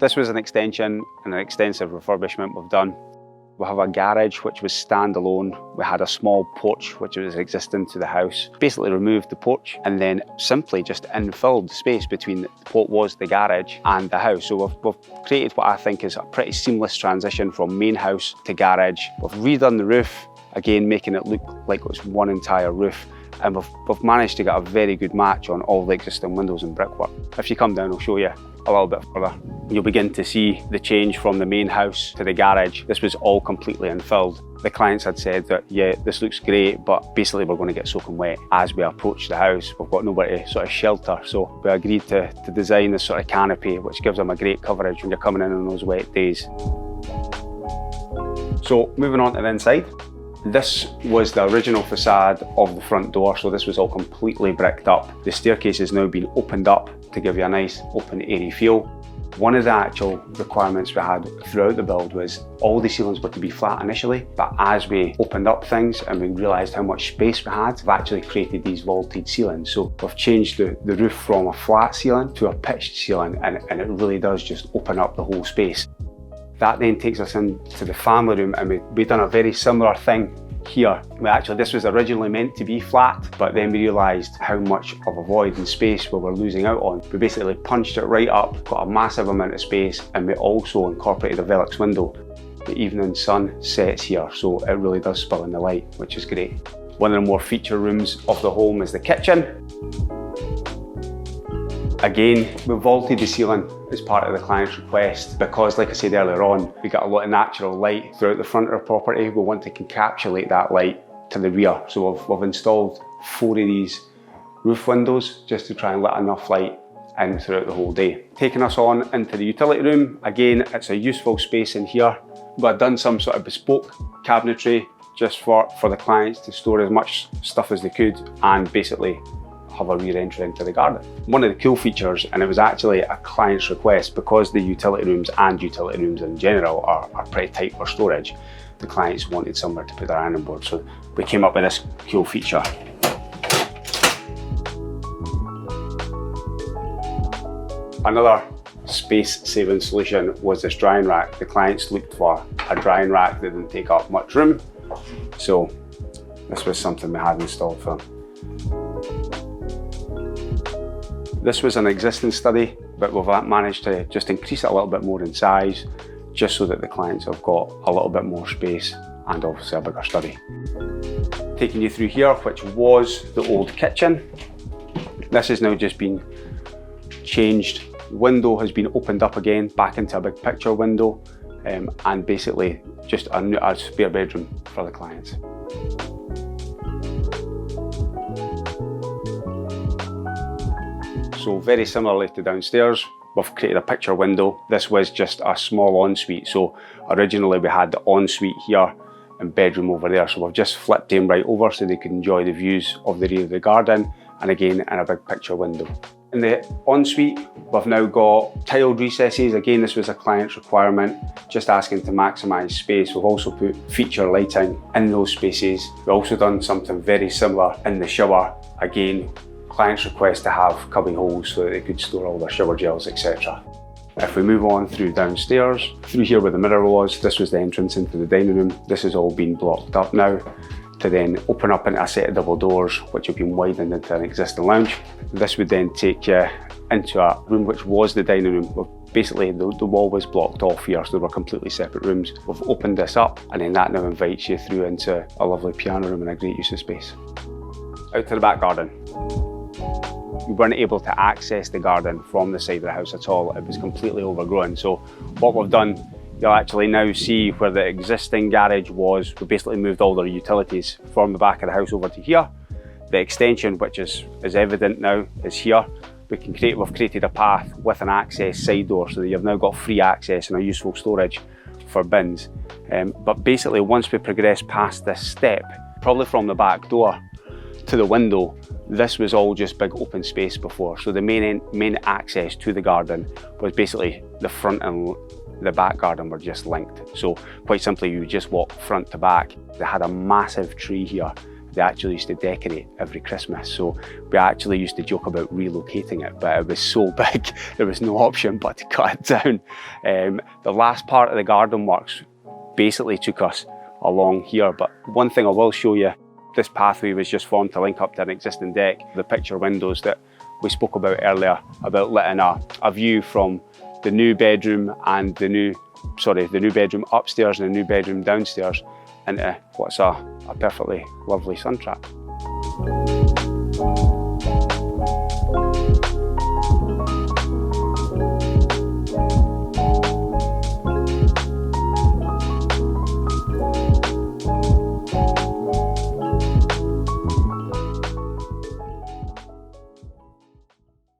This was an extension and an extensive refurbishment we've done. We have a garage which was standalone. We had a small porch which was existing to the house. Basically removed the porch and then simply just infilled the space between what was the garage and the house. So we've created what I think is a pretty seamless transition from main house to garage. We've redone the roof, again making it look like it was one entire roof. And we've managed to get a very good match on all the existing windows and brickwork. If you come down, I'll show you a little bit further. You'll begin to see the change from the main house to the garage. This was all completely infilled. The clients had said that, yeah, this looks great, but basically we're going to get soaking wet as we approach the house. We've got nobody to sort of shelter. So we agreed to design this sort of canopy, which gives them a great coverage when you're coming in on those wet days. So moving on to the inside. This was the original facade of the front door, so this was all completely bricked up. The staircase has now been opened up to give you a nice open airy feel. One of the actual requirements we had throughout the build was all the ceilings were to be flat initially, but as we opened up things and we realised how much space we had, we've actually created these vaulted ceilings. So we've changed the roof from a flat ceiling to a pitched ceiling, and it really does just open up the whole space. That then takes us into the family room, and we've done a very similar thing here. This was originally meant to be flat, but then we realised how much of a void and space we were losing out on. We basically punched it right up, got a massive amount of space, and we also incorporated a Velux window. The evening sun sets here, so it really does spill in the light, which is great. One of the more feature rooms of the home is the kitchen. Again, we vaulted the ceiling as part of the client's request because, like I said earlier on, we got a lot of natural light throughout the front of our property. We want to encapsulate that light to the rear. So we've installed 4 of these roof windows just to try and let enough light in throughout the whole day. Taking us on into the utility room. Again, it's a useful space in here. But I've done some sort of bespoke cabinetry just for the clients to store as much stuff as they could and basically have a rear entry into the garden. One of the cool features, and it was actually a client's request, because the utility rooms and utility rooms in general are pretty tight for storage, the clients wanted somewhere to put their ironing board, so we came up with this cool feature. Another space-saving solution was this drying rack. The clients looked for a drying rack that didn't take up much room, so this was something we had installed for them. This was an existing study, but we've managed to just increase it a little bit more in size, just so that the clients have got a little bit more space and obviously a bigger study. Taking you through here, which was the old kitchen. This has now just been changed. Window has been opened up again, back into a big picture window, and basically just a spare bedroom for the clients. So very similarly to downstairs, we've created a picture window. This was just a small ensuite. So originally we had the ensuite here and bedroom over there. So we've just flipped them right over so they can enjoy the views of the rear of the garden, and again in a big picture window. In the ensuite, we've now got tiled recesses. Again, this was a client's requirement, just asking to maximise space. We've also put feature lighting in those spaces. We've also done something very similar in the shower. Again, client's request to have cubby holes so that they could store all their shower gels, etc. If we move on through downstairs, through here where the mirror was, this was the entrance into the dining room. This has all been blocked up now to then open up into a set of double doors, which have been widened into an existing lounge. This would then take you into a room which was the dining room. Basically, the wall was blocked off here, so they were completely separate rooms. We've opened this up, and then that now invites you through into a lovely piano room and a great use of space. Out to the back garden. We weren't able to access the garden from the side of the house at all. It was completely overgrown. So what we've done, you'll actually now see where the existing garage was. We basically moved all their utilities from the back of the house over to here. The extension, which is evident now, is here. We've created a path with an access side door so that you've now got free access and a useful storage for bins. But basically, once we progress past this step, probably from the back door to the window, this was all just big open space before. So the main access to the garden was basically the front and the back garden were just linked. So quite simply, you just walk front to back. They had a massive tree here, they actually used to decorate every Christmas. So we actually used to joke about relocating it, but it was so big, there was no option but to cut it down. The last part of the garden works basically took us along here, but one thing I will show you, this pathway was just formed to link up to an existing deck. The picture windows that we spoke about earlier, about letting a view from the new bedroom and the new bedroom upstairs and the new bedroom downstairs into what's a perfectly lovely sun trap.